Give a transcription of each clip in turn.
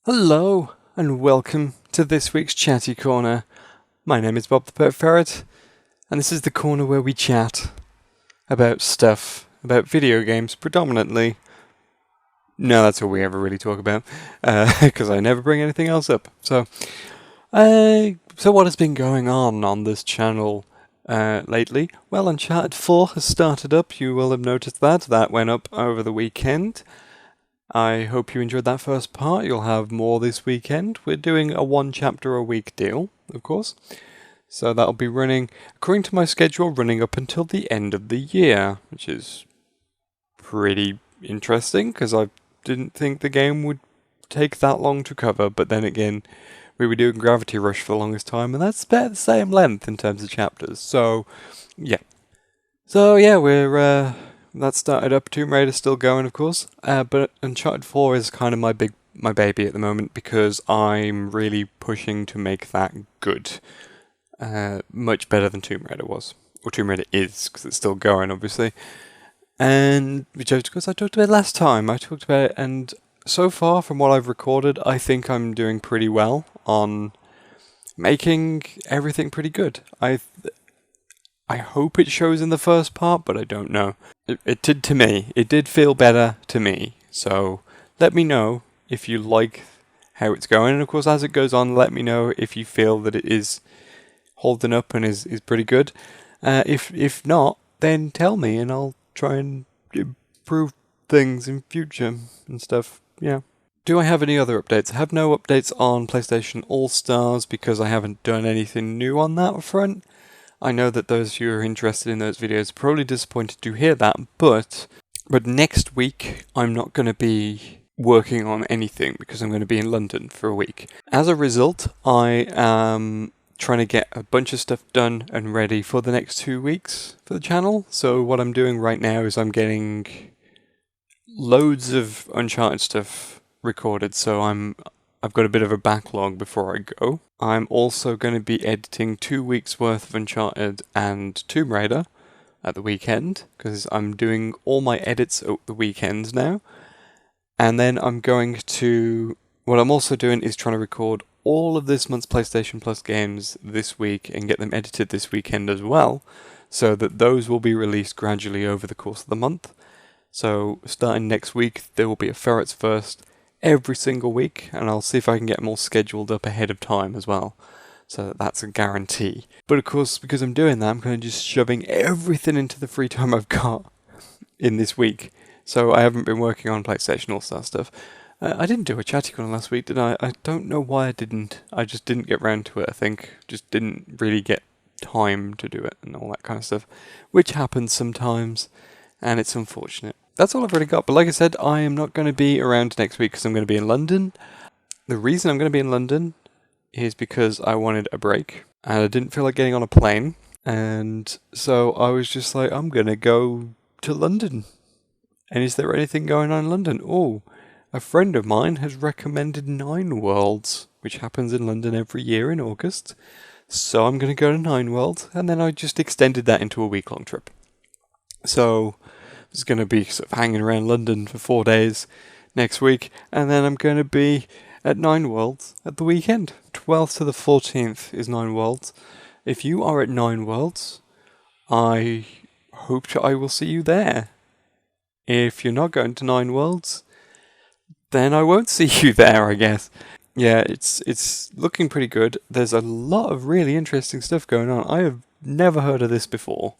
Hello, and welcome to this week's Chatty Corner. My name is Bob the Pert Ferret, and this is the corner where we chat about stuff, about video games predominantly. No, that's all we ever really talk about, because I never bring anything else up. So what has been going on this channel lately? Well, Uncharted 4 has started up. You will have noticed that. That went up over the weekend. I hope you enjoyed that first part. You'll have more this weekend. We're doing a one chapter a week deal, of course. So that'll be running, according to my schedule, running up until the end of the year, which is pretty interesting because I didn't think the game would take that long to cover. But then again, we were doing Gravity Rush for the longest time, and that's about the same length in terms of chapters. So, yeah. We're that started up. Tomb Raider's still going, of course, but Uncharted 4 is kind of my baby at the moment because I'm really pushing to make that good. Much better than Tomb Raider was. Or Tomb Raider is, because it's still going, obviously. And, which of course I talked about last time. I talked about it, and so far, from what I've recorded, I think I'm doing pretty well on making everything pretty good. I hope it shows in the first part, but I don't know. It did to me. It did feel better to me. So let me know if you like how it's going. And of course, as it goes on, let me know if you feel that it is holding up and is pretty good. If not, then tell me and I'll try and improve things in future and stuff. Yeah. Do I have any other updates? I have no updates on PlayStation All-Stars because I haven't done anything new on that front. I know that those of you who are interested in those videos are probably disappointed to hear that, but next week I'm not going to be working on anything because I'm going to be in London for a week. As a result, I am trying to get a bunch of stuff done and ready for the next 2 weeks for the channel. So what I'm doing right now is I'm getting loads of Uncharted stuff recorded, so I've got a bit of a backlog before I go. I'm also going to be editing 2 weeks worth of Uncharted and Tomb Raider at the weekend, because I'm doing all my edits at the weekends now. And then what I'm also doing is trying to record all of this month's PlayStation Plus games this week and get them edited this weekend as well, so that those will be released gradually over the course of the month. So starting next week, there will be a Ferret's First every single week, and I'll see if I can get them all scheduled up ahead of time as well. So that's a guarantee. But of course, because I'm doing that, I'm kind of just shoving everything into the free time I've got in this week. So I haven't been working on PlayStation All-Star stuff. I didn't do a Chatty Corner last week, did I? I don't know why I didn't. I just didn't get round to it, I think. Just didn't really get time to do it and all that kind of stuff. Which happens sometimes, and it's unfortunate. That's all I've really got. But like I said, I am not going to be around next week because I'm going to be in London. The reason I'm going to be in London is because I wanted a break and I didn't feel like getting on a plane. And so I was just like, I'm going to go to London. And is there anything going on in London? Oh, a friend of mine has recommended Nine Worlds, which happens in London every year in August. So I'm going to go to Nine Worlds. And then I just extended that into a week-long trip. So it's going to be sort of hanging around London for 4 days next week, and then I'm going to be at Nine Worlds at the weekend. 12th to the 14th is Nine Worlds. If you are at Nine Worlds, I hope I will see you there. If you're not going to Nine Worlds, then I won't see you there, I guess. Yeah, it's looking pretty good. There's a lot of really interesting stuff going on. I have never heard of this before.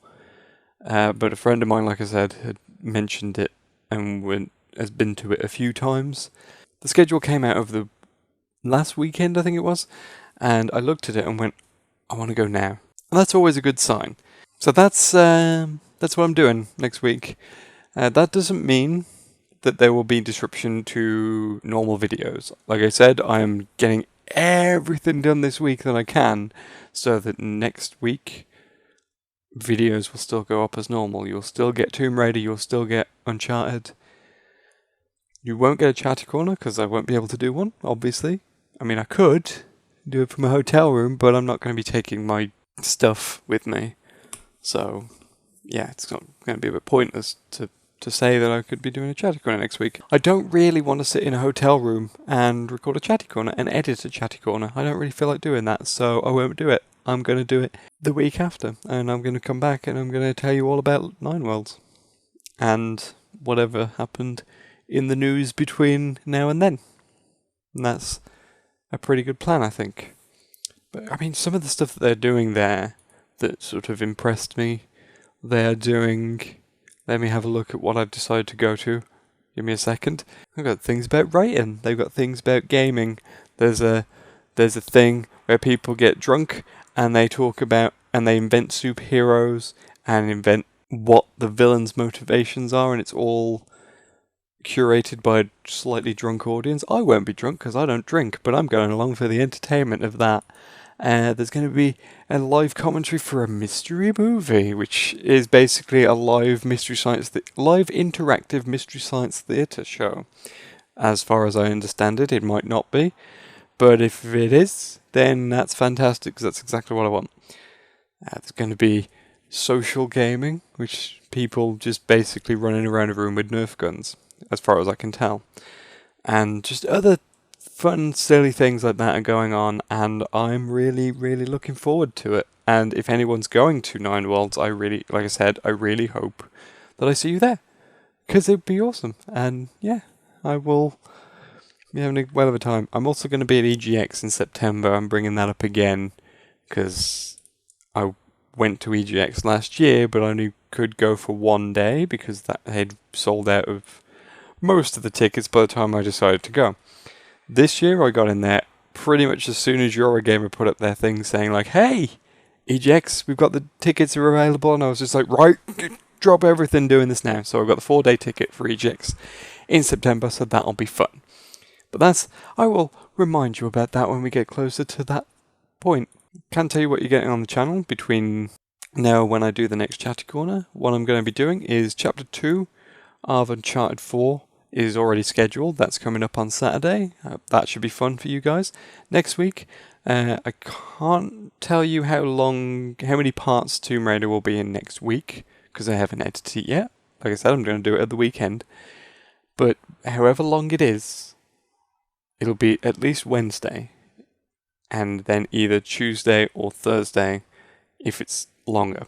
But a friend of mine, like I said, had mentioned it and has been to it a few times. The schedule came out of the last weekend, I think it was, and I looked at it and went, I want to go now. And that's always a good sign. So that's what I'm doing next week. That doesn't mean that there will be disruption to normal videos. Like I said, I'm getting everything done this week that I can, so that next week videos will still go up as normal. You'll still get Tomb Raider, you'll still get Uncharted. You won't get a Chatty Corner because I won't be able to do one, obviously. I mean, I could do it from a hotel room, but I'm not going to be taking my stuff with me. So, yeah, it's not going to be a bit pointless to to say that I could be doing a Chatty Corner next week. I don't really want to sit in a hotel room and record a Chatty Corner and edit a Chatty Corner. I don't really feel like doing that, so I won't do it. I'm going to do it the week after, and I'm going to come back and I'm going to tell you all about Nine Worlds and whatever happened in the news between now and then. And that's a pretty good plan, I think. But I mean, some of the stuff that they're doing there that sort of impressed me, they're doing... Let me have a look at what I've decided to go to. Give me a second. They've got things about writing. They've got things about gaming. There's a thing where people get drunk and they talk about and they invent superheroes and invent what the villain's motivations are, and it's all curated by a slightly drunk audience. I won't be drunk because I don't drink, but I'm going along for the entertainment of that. There's going to be a live commentary for a mystery movie, which is basically a live interactive mystery science theatre show. As far as I understand it, it might not be, but if it is, then that's fantastic because that's exactly what I want. There's going to be social gaming, which people just basically running around a room with Nerf guns, as far as I can tell, and just other fun, silly things like that are going on, and I'm really, really looking forward to it. And if anyone's going to Nine Worlds, I really hope that I see you there, because it'd be awesome. And yeah, I will be having a well of a time. I'm also going to be at EGX in September. I'm bringing that up again, because I went to EGX last year, but only could go for one day, because that had sold out of most of the tickets by the time I decided to go. This year I got in there pretty much as soon as Eurogamer put up their thing saying like, hey, EGX, we've got the tickets are available, and I was just like, right, drop everything doing this now. So I've got the 4-day ticket for EGX in September, so that'll be fun. But I will remind you about that when we get closer to that point. Can't tell you what you're getting on the channel between now and when I do the next Chatty Corner. What I'm going to be doing is Chapter 2 of Uncharted 4 is already scheduled. That's coming up on Saturday. That should be fun for you guys. Next week, I can't tell you how many parts Tomb Raider will be in next week, because I haven't edited it yet. Like I said, I'm going to do it at the weekend. But however long it is, it'll be at least Wednesday, and then either Tuesday or Thursday if it's longer.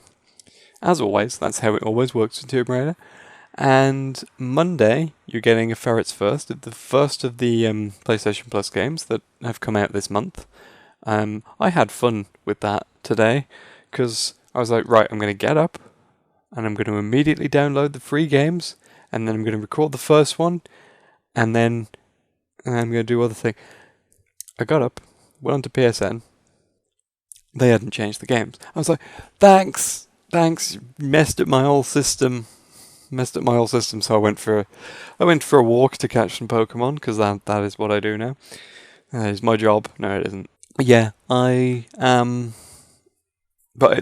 As always, that's how it always works with Tomb Raider. And Monday, you're getting a Ferret's First, the first of the PlayStation Plus games that have come out this month. I had fun with that today, because I was like, right, I'm going to get up, and I'm going to immediately download the free games, and then I'm going to record the first one, and then I'm going to do other things. I got up, went onto PSN, they hadn't changed the games. I was like, thanks, you messed up my whole system. So I went for a walk to catch some Pokemon, because that is what I do now. That is my job. No, it isn't. Yeah, but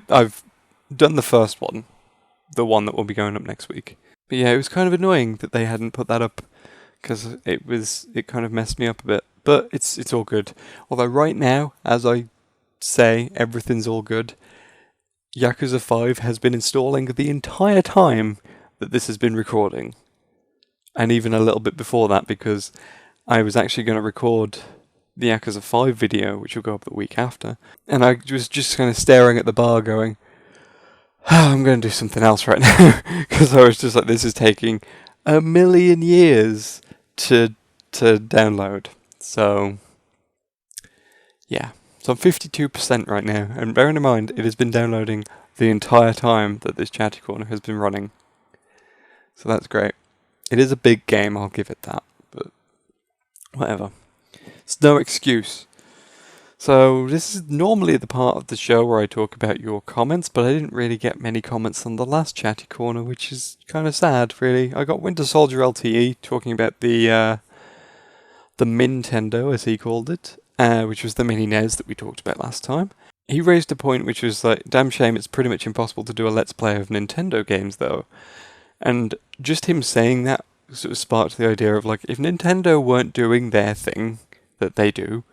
I've done the first one, the one that will be going up next week. But yeah, it was kind of annoying that they hadn't put that up, because it kind of messed me up a bit. But it's all good. Although right now, as I say, everything's all good. Yakuza 5 has been installing the entire time that this has been recording, and even a little bit before that, because I was actually going to record the Yakuza 5 video, which will go up the week after, and I was just kind of staring at the bar going, I'm going to do something else right now, because I was just like, this is taking a million years to download. So yeah, so I'm 52% right now, and bearing in mind it has been downloading the entire time that this Chatty Corner has been running. So that's great. It is a big game, I'll give it that, but whatever. It's no excuse. So this is normally the part of the show where I talk about your comments, but I didn't really get many comments on the last Chatty Corner, which is kind of sad, really. I got Winter Soldier LTE talking about the Nintendo, as he called it, which was the mini NES that we talked about last time. He raised a point which was like, damn shame it's pretty much impossible to do a Let's Play of Nintendo games, though. And just him saying that sort of sparked the idea of, like, if Nintendo weren't doing their thing that they do,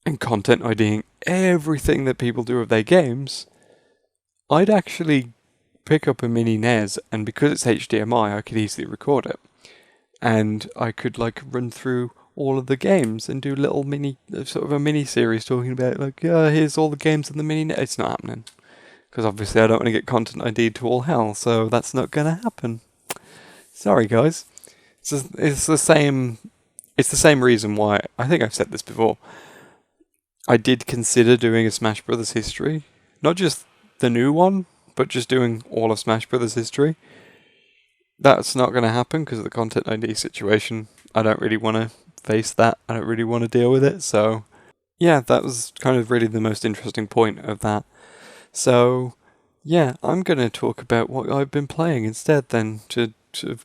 and content IDing everything that people do of their games, I'd actually pick up a mini NES, and because it's HDMI, I could easily record it. And I could like run through all of the games and do little sort of a mini series talking about like, here's all the games in the mini NES. It's not happening. Because obviously I don't want to get content ID'd to all hell, so that's not going to happen. Sorry guys. It's the same reason why, I think I've said this before, I did consider doing a Smash Brothers history. Not just the new one, but just doing all of Smash Brothers history. That's not going to happen because of the content ID situation. I don't really want to face that. I don't really want to deal with it. So, yeah, that was kind of really the most interesting point of that. So, yeah, I'm going to talk about what I've been playing instead then to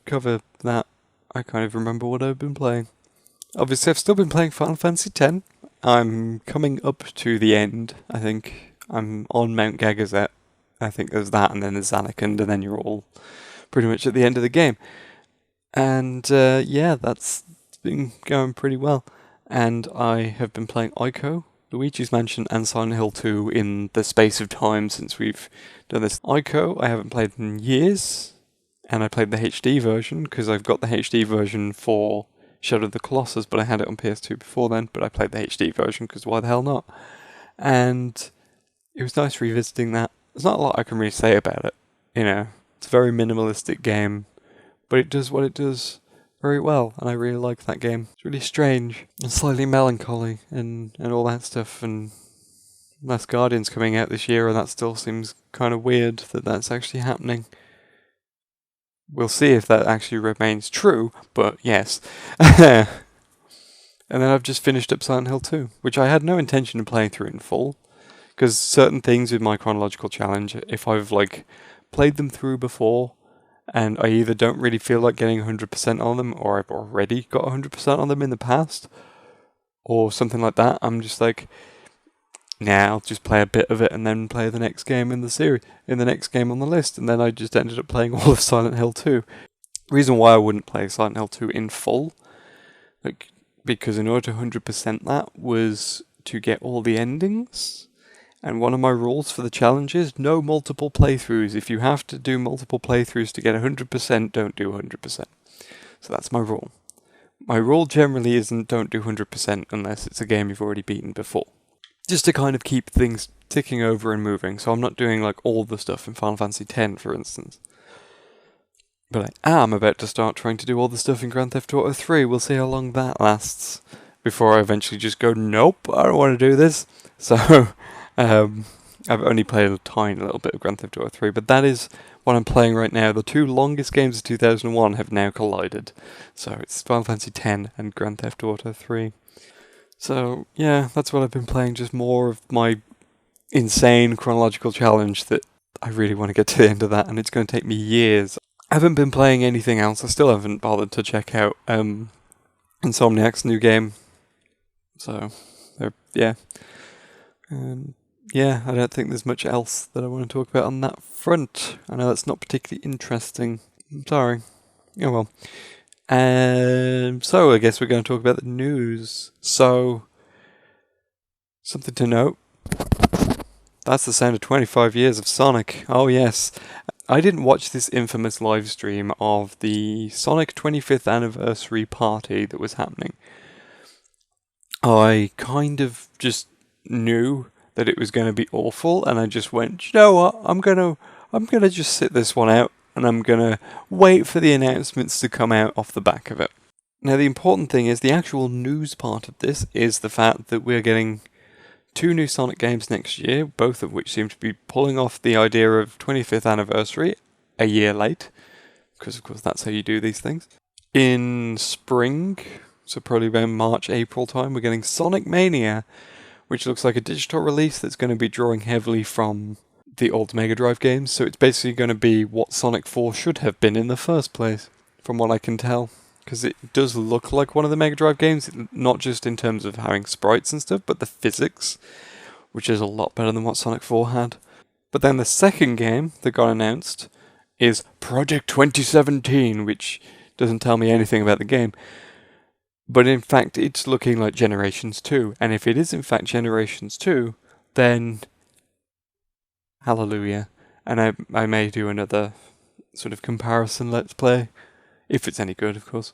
cover that. I kind of remember what I've been playing. Obviously, I've still been playing Final Fantasy X. I'm coming up to the end, I think. I'm on Mount Gagazet. I think there's that, and then there's Zanarkand, and then you're all pretty much at the end of the game. And yeah, that's been going pretty well. And I have been playing Ico, Luigi's Mansion, and Silent Hill 2 in the space of time since we've done this. Ico, I haven't played in years, and I played the HD version, because I've got the HD version for Shadow of the Colossus, but I had it on PS2 before then, but I played the HD version, because why the hell not? And it was nice revisiting that. There's not a lot I can really say about it, you know. It's a very minimalistic game, but it does what it does very well, and I really like that game. It's really strange, and slightly melancholy, and all that stuff, and Last Guardian's coming out this year, and that still seems kind of weird that that's actually happening. We'll see if that actually remains true, but yes. And then I've just finished up Silent Hill 2, which I had no intention of playing through in full, because certain things with my chronological challenge, if I've like played them through before, and I either don't really feel like getting 100% on them, or I've already got 100% on them in the past, or something like that, I'm just like, nah, I'll just play a bit of it and then play the next game in the series, in the next game on the list, and then I just ended up playing all of Silent Hill 2. Reason why I wouldn't play Silent Hill 2 in full, like, because in order to 100% that was to get all the endings, and one of my rules for the challenge is no multiple playthroughs. If you have to do multiple playthroughs to get 100%, don't do 100%. So that's my rule. My rule generally isn't don't do 100% unless it's a game you've already beaten before. Just to kind of keep things ticking over and moving, so I'm not doing like all the stuff in Final Fantasy X, for instance. But I am about to start trying to do all the stuff in Grand Theft Auto 3. We'll see how long that lasts before I eventually just go, nope, I don't want to do this. So, I've only played a tiny little bit of Grand Theft Auto 3, but that is what I'm playing right now. The two longest games of 2001 have now collided. So it's Final Fantasy X and Grand Theft Auto 3. So, yeah, that's what I've been playing, just more of my insane chronological challenge that I really want to get to the end of that, and it's going to take me years. I haven't been playing anything else. I still haven't bothered to check out Insomniac's new game. So, yeah. Yeah, I don't think there's much else that I want to talk about on that front. I know that's not particularly interesting. I'm sorry. Oh well. So I guess we're going to talk about the news. So, something to note. That's the sound of 25 years of Sonic. Oh yes. I didn't watch this infamous live stream of the Sonic 25th anniversary party that was happening. I kind of just knew that it was going to be awful, and I just went, you know what, I'm gonna just sit this one out, and I'm gonna wait for the announcements to come out off the back of it. Now the important thing is, the actual news part of this is the fact that we're getting 2 new Sonic games next year, both of which seem to be pulling off the idea of 25th anniversary a year late, because of course that's how you do these things. In spring, so probably around March, April time, we're getting Sonic Mania, which looks like a digital release that's going to be drawing heavily from the old Mega Drive games, so it's basically going to be what Sonic 4 should have been in the first place, from what I can tell. Because it does look like one of the Mega Drive games, not just in terms of having sprites and stuff, but the physics, which is a lot better than what Sonic 4 had. But then the second game that got announced is Project 2017, which doesn't tell me anything about the game. But in fact, it's looking like Generations 2. And if it is in fact Generations 2, then hallelujah. And I may do another sort of comparison Let's Play, if it's any good, of course.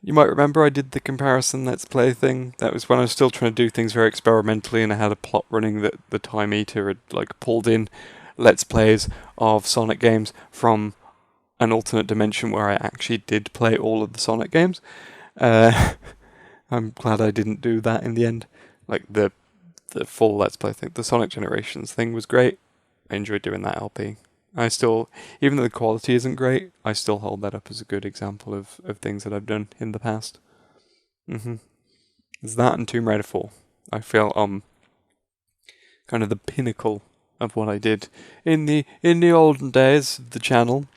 You might remember I did the comparison Let's Play thing. That was when I was still trying to do things very experimentally, and I had a plot running that the Time Eater had like pulled in Let's Plays of Sonic games from an alternate dimension where I actually did play all of the Sonic games. I'm glad I didn't do that in the end. Like the full Let's Play thing, the Sonic Generations thing was great. I enjoyed doing that LP. I still, even though the quality isn't great, I still hold that up as a good example of things that I've done in the past. It's that and Tomb Raider 4. I feel kind of the pinnacle of what I did in the olden days of the channel.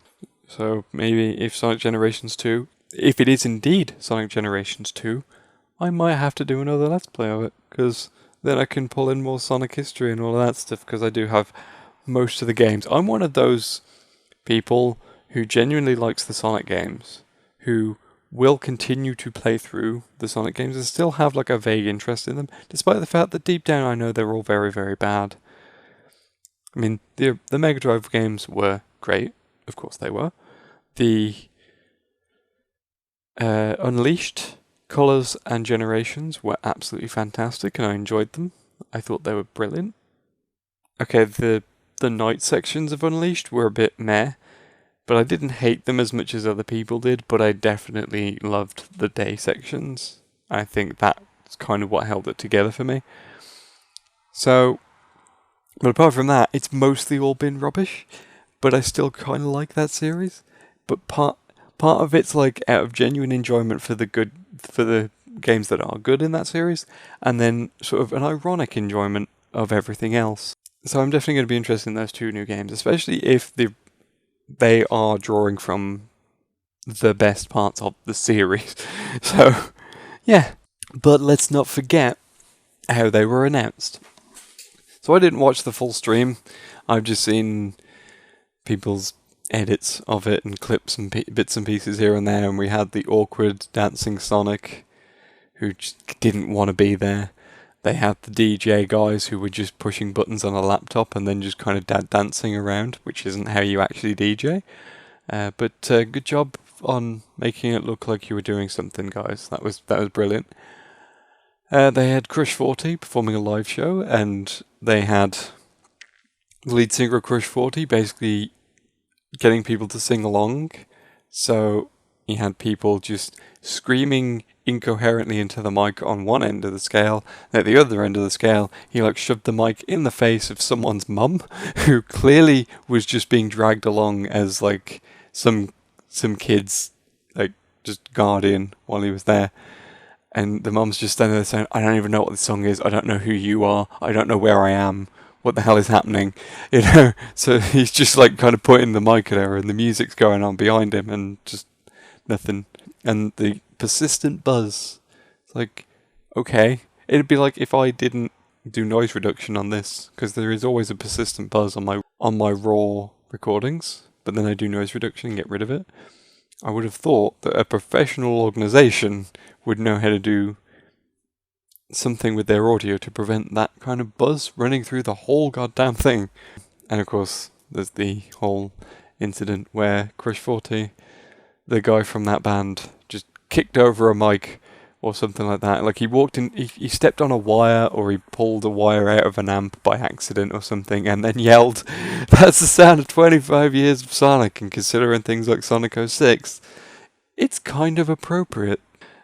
So maybe if Sonic Generations 2, if it is indeed Sonic Generations 2, I might have to do another Let's Play of it, because then I can pull in more Sonic history and all of that stuff, because I do have most of the games. I'm one of those people who genuinely likes the Sonic games, who will continue to play through the Sonic games and still have like a vague interest in them, despite the fact that deep down I know they're all very, very bad. I mean, the Mega Drive games were great, of course they were. The Unleashed, Colors and Generations were absolutely fantastic, and I enjoyed them. I thought they were brilliant. Okay, the night sections of Unleashed were a bit meh, but I didn't hate them as much as other people did, but I definitely loved the day sections. I think that's kind of what held it together for me. So, but apart from that, it's mostly all been rubbish, but I still kind of like that series. But part of it's like out of genuine enjoyment for the games that are good in that series, and then sort of an ironic enjoyment of everything else. So I'm definitely going to be interested in those two new games, especially if they are drawing from the best parts of the series. So, yeah. But let's not forget how they were announced. So I didn't watch the full stream. I've just seen people's edits of it and clips and bits and pieces here and there, and we had the awkward dancing Sonic who just didn't want to be there. They had the DJ guys who were just pushing buttons on a laptop and then just kind of dancing around, which isn't how you actually DJ. But good job on making it look like you were doing something, guys. That was brilliant. They had Crush 40 performing a live show, and they had the lead singer of Crush 40 basically getting people to sing along. So you had people just screaming incoherently into the mic on one end of the scale. At the other end of the scale, he like shoved the mic in the face of someone's mum, who clearly was just being dragged along as like some kid's like just guardian while he was there. And the mum's just standing there saying, "I don't even know what the song is. I don't know who you are. I don't know where I am. What the hell is happening?" You know. So he's just like kind of pointing the mic at her, and the music's going on behind him, and just nothing. And the persistent buzz. It's like, okay, it'd be like if I didn't do noise reduction on this, because there is always a persistent buzz on my raw recordings, but then I do noise reduction and get rid of it. I would have thought that a professional organisation would know how to do something with their audio to prevent that kind of buzz running through the whole goddamn thing. And of course, there's the whole incident where Crush 40, the guy from that band, just kicked over a mic or something like that. Like he walked in, he stepped on a wire, or he pulled a wire out of an amp by accident or something, and then yelled, "That's the sound of 25 years of Sonic," and considering things like Sonic 06, it's kind of appropriate.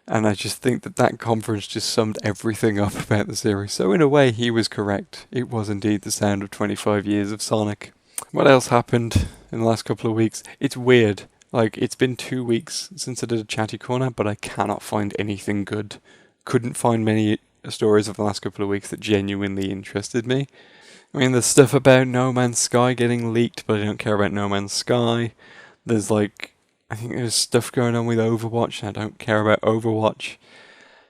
And I just think that conference just summed everything up about the series. So in a way, he was correct. It was indeed the sound of 25 years of Sonic. What else happened in the last couple of weeks? It's weird. Like, it's been 2 weeks since I did a Chatty Corner, but I cannot find anything good. Couldn't find many stories of the last couple of weeks that genuinely interested me. I mean, there's stuff about No Man's Sky getting leaked, but I don't care about No Man's Sky. There's like, I think there's stuff going on with Overwatch, and I don't care about Overwatch.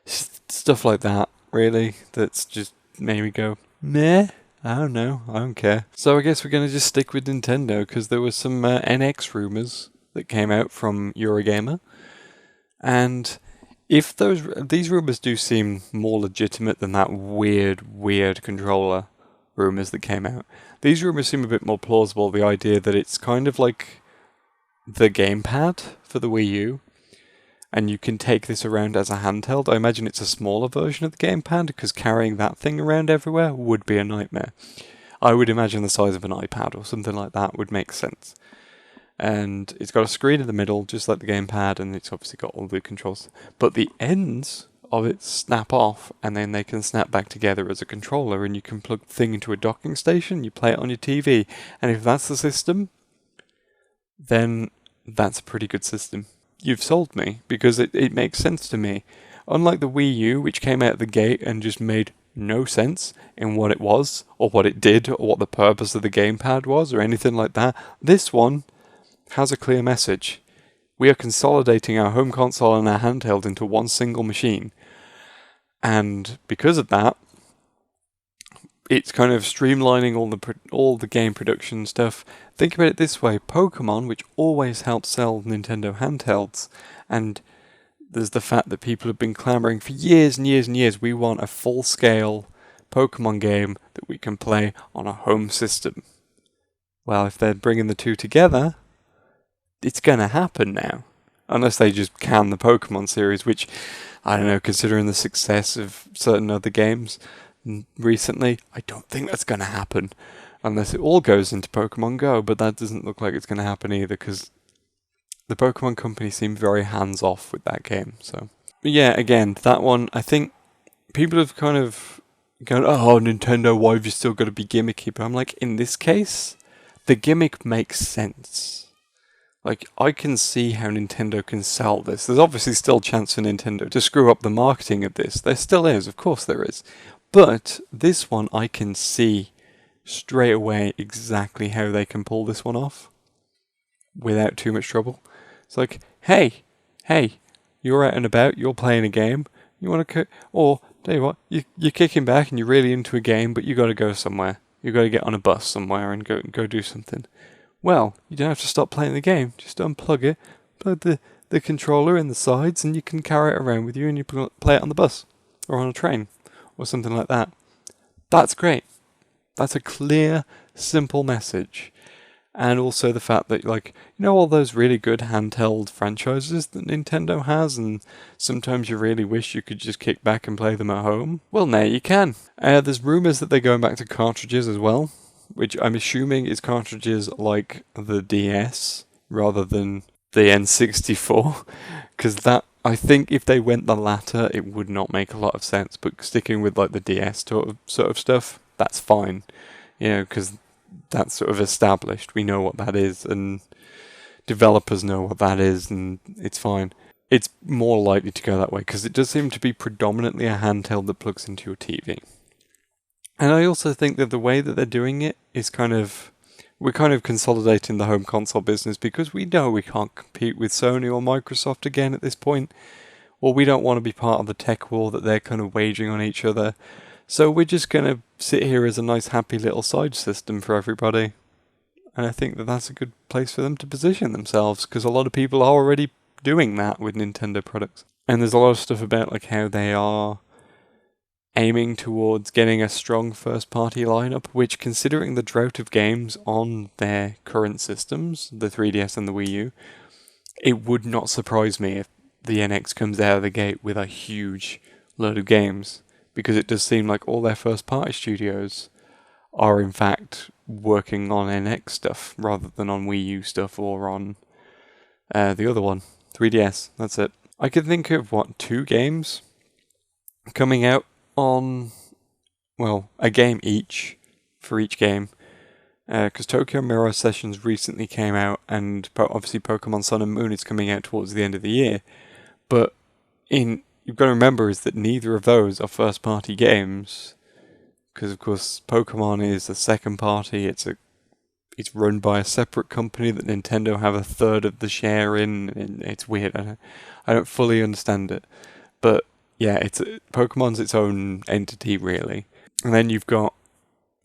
Stuff like that, really, that's just made me go, meh? I don't know, I don't care. So I guess we're going to just stick with Nintendo, because there was some NX rumours that came out from Eurogamer. And if these rumours do seem more legitimate than that weird controller rumours that came out. These rumours seem a bit more plausible, the idea that it's kind of like the gamepad for the Wii U, and you can take this around as a handheld. I imagine it's a smaller version of the gamepad, because carrying that thing around everywhere would be a nightmare. I would imagine the size of an iPad or something like that would make sense. And it's got a screen in the middle, just like the gamepad, and it's obviously got all the controls. But the ends of it snap off, and then they can snap back together as a controller, and you can plug the thing into a docking station, you play it on your TV, and if that's the system, then that's a pretty good system. You've sold me, because it makes sense to me. Unlike the Wii U, which came out of the gate and just made no sense in what it was, or what it did, or what the purpose of the gamepad was, or anything like that, this one has a clear message. We are consolidating our home console and our handheld into one single machine. And because of that, it's kind of streamlining all the game production stuff. Think about it this way: Pokemon, which always helped sell Nintendo handhelds, and there's the fact that people have been clamoring for years and years and years, we want a full-scale Pokemon game that we can play on a home system. Well, if they're bringing the two together, it's going to happen now. Unless they just can the Pokemon series, which, I don't know, considering the success of certain other games recently, I don't think that's going to happen. Unless it all goes into Pokemon Go, but that doesn't look like it's going to happen either, because the Pokemon company seemed very hands-off with that game. So, but yeah, again, that one, I think people have kind of gone, oh, Nintendo, why have you still got to be gimmicky? But I'm like, in this case, the gimmick makes sense. Like, I can see how Nintendo can sell this. There's obviously still a chance for Nintendo to screw up the marketing of this. There still is, of course there is. But this one, I can see straight away exactly how they can pull this one off without too much trouble. It's like, hey, you're out and about, you're playing a game, you want to or, tell you what, you're kicking back and you're really into a game, but you got to go somewhere. You got to get on a bus somewhere and go do something. Well, you don't have to stop playing the game. Just unplug it, plug the controller in the sides, and you can carry it around with you, and you play it on the bus or on a train or something like that. That's great. That's a clear, simple message. And also the fact that, like, you know, all those really good handheld franchises that Nintendo has, and sometimes you really wish you could just kick back and play them at home? Well, now you can. There's rumours that they're going back to cartridges as well, which I'm assuming is cartridges like the DS rather than the N64, because that, I think if they went the latter, it would not make a lot of sense, but sticking with like the DS sort of stuff, that's fine, you know, because that's sort of established, we know what that is, and developers know what that is, and it's fine. It's more likely to go that way, because it does seem to be predominantly a handheld that plugs into your TV. And I also think that the way that they're doing it is we're kind of consolidating the home console business, because we know we can't compete with Sony or Microsoft again at this point, or we don't want to be part of the tech war that they're kind of waging on each other. So we're just going to sit here as a nice happy little side system for everybody. And I think that that's a good place for them to position themselves, because a lot of people are already doing that with Nintendo products. And there's a lot of stuff about like how they are aiming towards getting a strong first-party lineup, which, considering the drought of games on their current systems, the 3DS and the Wii U, it would not surprise me if the NX comes out of the gate with a huge load of games, because it does seem like all their first-party studios are in fact working on NX stuff rather than on Wii U stuff or on the other one, 3DS. That's it. I could think of, 2 games coming out on, well, a game each for each game, because Tokyo Mirror Sessions recently came out, and obviously Pokemon Sun and Moon is coming out towards the end of the year, but you've got to remember is that neither of those are first party games, because of course Pokemon is a second party, it's run by a separate company that Nintendo have a third of the share in, and it's weird, I don't fully understand it, but yeah, Pokemon's its own entity, really. And then you've got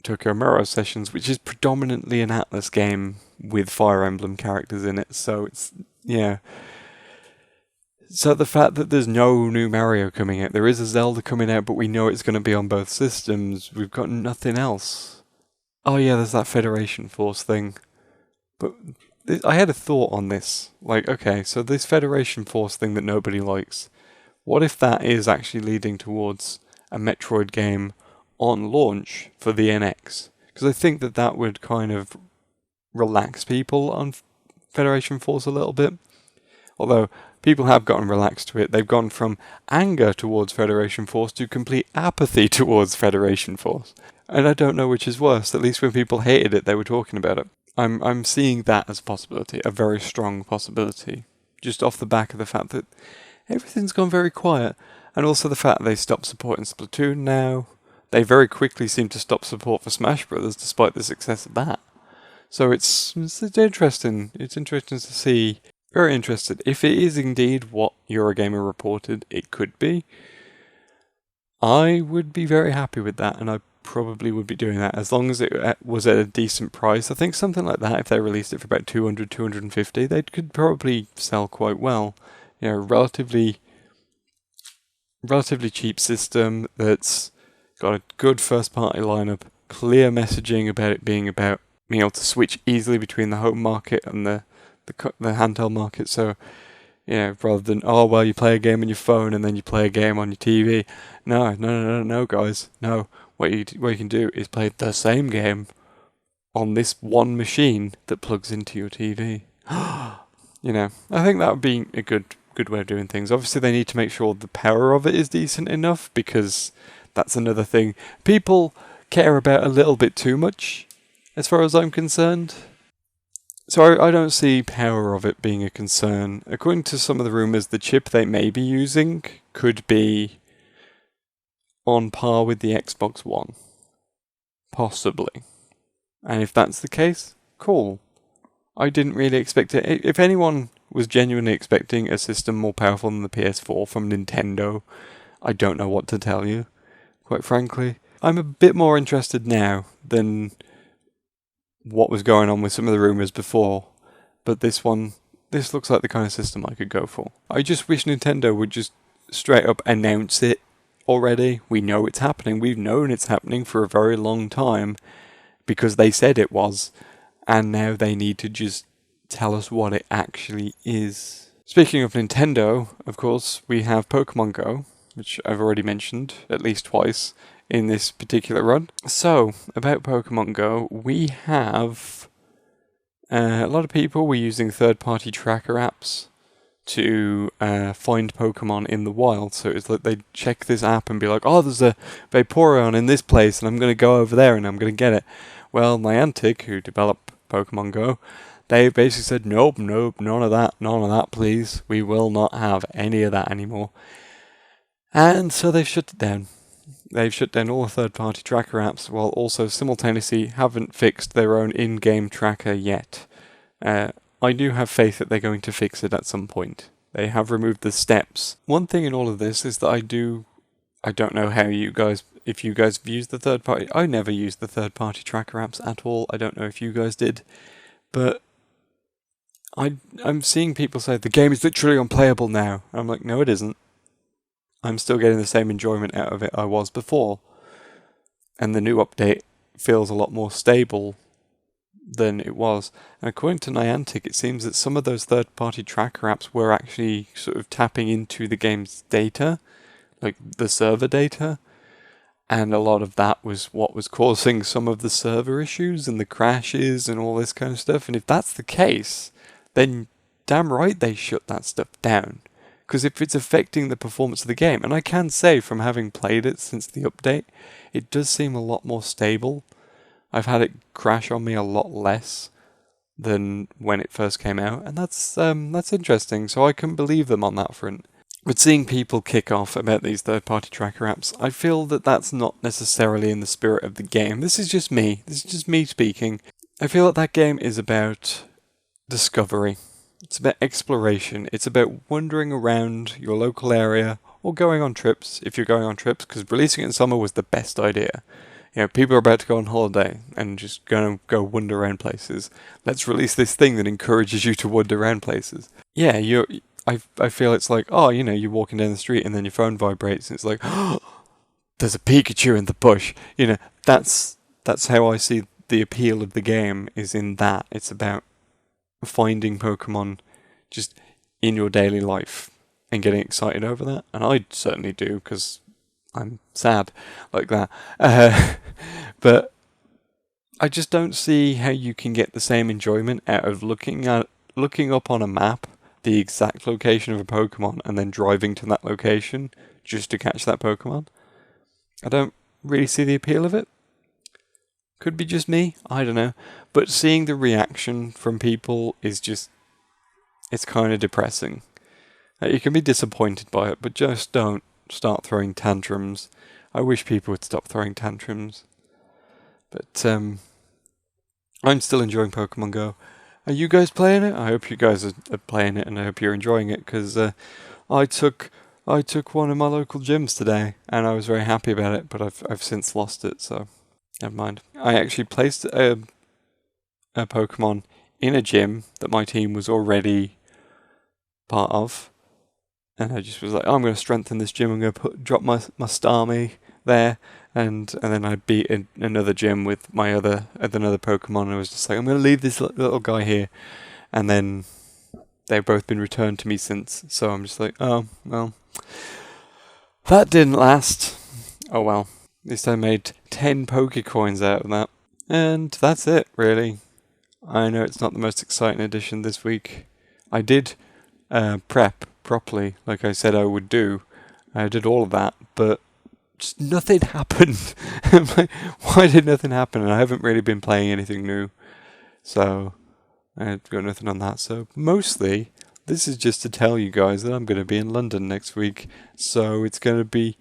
Tokyo Mirror Sessions, which is predominantly an Atlas game with Fire Emblem characters in it. So it's, yeah. So the fact that there's no new Mario coming out, there is a Zelda coming out, but we know it's going to be on both systems. We've got nothing else. Oh yeah, there's that Federation Force thing. But I had a thought on this. Like, okay, so this Federation Force thing that nobody likes, what if that is actually leading towards a Metroid game on launch for the NX? Because I think that that would kind of relax people on Federation Force a little bit. Although people have gotten relaxed to it, they've gone from anger towards Federation Force to complete apathy towards Federation Force. And I don't know which is worse. At least when people hated it, they were talking about it. I'm seeing that as a possibility, a very strong possibility, just off the back of the fact that everything's gone very quiet, and also the fact that they stopped supporting Splatoon now. They very quickly seem to stop support for Smash Brothers, despite the success of that. So it's interesting. It's interesting to see. Very interested. If it is indeed what Eurogamer reported it could be, I would be very happy with that, and I probably would be doing that as long as it was at a decent price. I think something like that, if they released it for about 200, 250, they could probably sell quite well. You know, relatively cheap system that's got a good first party lineup, clear messaging about it being about being able to switch easily between the home market and the handheld market. So, you know, rather than, oh, well, you play a game on your phone and then you play a game on your TV. No, guys. No. What you can do is play the same game on this one machine that plugs into your TV. You know, I think that would be a good way of doing things. Obviously, they need to make sure the power of it is decent enough, because that's another thing people care about a little bit too much, as far as I'm concerned. So I don't see power of it being a concern. According to some of the rumours, the chip they may be using could be on par with the Xbox One. Possibly. And if that's the case, cool. I didn't really expect it. If anyone was genuinely expecting a system more powerful than the PS4 from Nintendo, I don't know what to tell you, quite frankly. I'm a bit more interested now than what was going on with some of the rumours before, but this looks like the kind of system I could go for. I just wish Nintendo would just straight up announce it already. We know it's happening. We've known it's happening for a very long time because they said it was, and now they need to just tell us what it actually is. Speaking of Nintendo, of course, we have Pokemon Go, which I've already mentioned at least twice in this particular run. So, about Pokemon Go, we have a lot of people were using third-party tracker apps to find Pokemon in the wild. So it's like they'd check this app and be like, oh, there's a Vaporeon in this place, and I'm going to go over there and I'm going to get it. Well, Niantic, who develop Pokemon Go, they basically said, nope, none of that, please. We will not have any of that anymore. And so they've shut it down. They've shut down all the third-party tracker apps, while also simultaneously haven't fixed their own in-game tracker yet. I do have faith that they're going to fix it at some point. They have removed the steps. One thing in all of this is that I don't know how if you guys have used the third-party. I never used the third-party tracker apps at all. I don't know if you guys did. But I'm seeing people say, the game is literally unplayable now. I'm like, no, it isn't. I'm still getting the same enjoyment out of it I was before. And the new update feels a lot more stable than it was. And according to Niantic, it seems that some of those third-party tracker apps were actually sort of tapping into the game's data, like the server data. And a lot of that was what was causing some of the server issues and the crashes and all this kind of stuff. And if that's the case, then damn right they shut that stuff down. Because if it's affecting the performance of the game, and I can say from having played it since the update, it does seem a lot more stable. I've had it crash on me a lot less than when it first came out, and that's interesting, so I can believe them on that front. But seeing people kick off about these third-party tracker apps, I feel that that's not necessarily in the spirit of the game. This is just me speaking. I feel that game is about discovery. It's about exploration. It's about wandering around your local area or going on trips, if you're going on trips, because releasing it in summer was the best idea. You know, people are about to go on holiday and just going to go wander around places. Let's release this thing that encourages you to wander around places. Yeah, I feel it's like, oh, you know, you're walking down the street and then your phone vibrates and it's like, oh, there's a Pikachu in the bush. You know, that's how I see the appeal of the game is in that. It's about finding Pokemon just in your daily life and getting excited over that. And I certainly do, because I'm sad like that. But I just don't see how you can get the same enjoyment out of looking up on a map the exact location of a Pokemon and then driving to that location just to catch that Pokemon. I don't really see the appeal of it. Could be just me, I don't know. But seeing the reaction from people is just, it's kind of depressing. You can be disappointed by it, but just don't start throwing tantrums. I wish people would stop throwing tantrums. But I'm still enjoying Pokemon Go. Are you guys playing it? I hope you guys are playing it, and I hope you're enjoying it, because I took one of my local gyms today, and I was very happy about it, but I've since lost it, so never mind. I actually placed a Pokemon in a gym that my team was already part of, and I just was like, oh, I'm going to strengthen this gym. I'm going to drop my Starmie there, and then I beat another gym with another Pokemon. And I was just like, I'm going to leave this little guy here, and then they've both been returned to me since. So I'm just like, oh well, that didn't last. Oh well, at least I made 10 Pokecoins out of that, and that's it really. I know it's not the most exciting edition this week. I did prep properly, like I said I would do. I did all of that, but just nothing happened. I'm like, why did nothing happen? And I haven't really been playing anything new, so I've got nothing on that. So mostly, this is just to tell you guys that I'm going to be in London next week, so it's going to be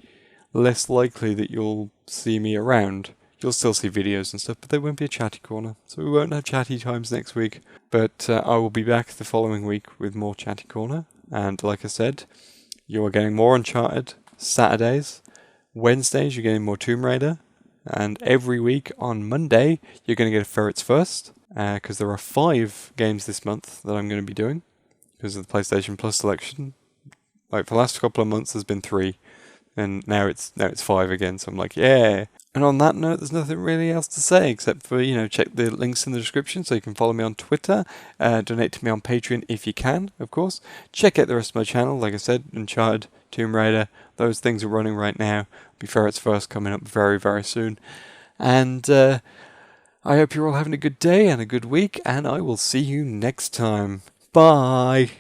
less likely that you'll see me around. You'll still see videos and stuff, but there won't be a Chatty Corner, so we won't have chatty times next week. But I will be back the following week with more Chatty Corner, and like I said, you are getting more Uncharted Saturdays. Wednesdays, you're getting more Tomb Raider, and every week on Monday, you're going to get a Ferrets First, because there are 5 games this month that I'm going to be doing, because of the PlayStation Plus selection. Like, for the last couple of months, there's been 3, and now it's 5 again, so I'm like, yeah. And on that note, there's nothing really else to say, except for, check the links in the description so you can follow me on Twitter, donate to me on Patreon if you can, of course. Check out the rest of my channel, like I said, Uncharted, Tomb Raider, those things are running right now. Be Ferrets First coming up very, very soon. And I hope you're all having a good day and a good week, and I will see you next time. Bye!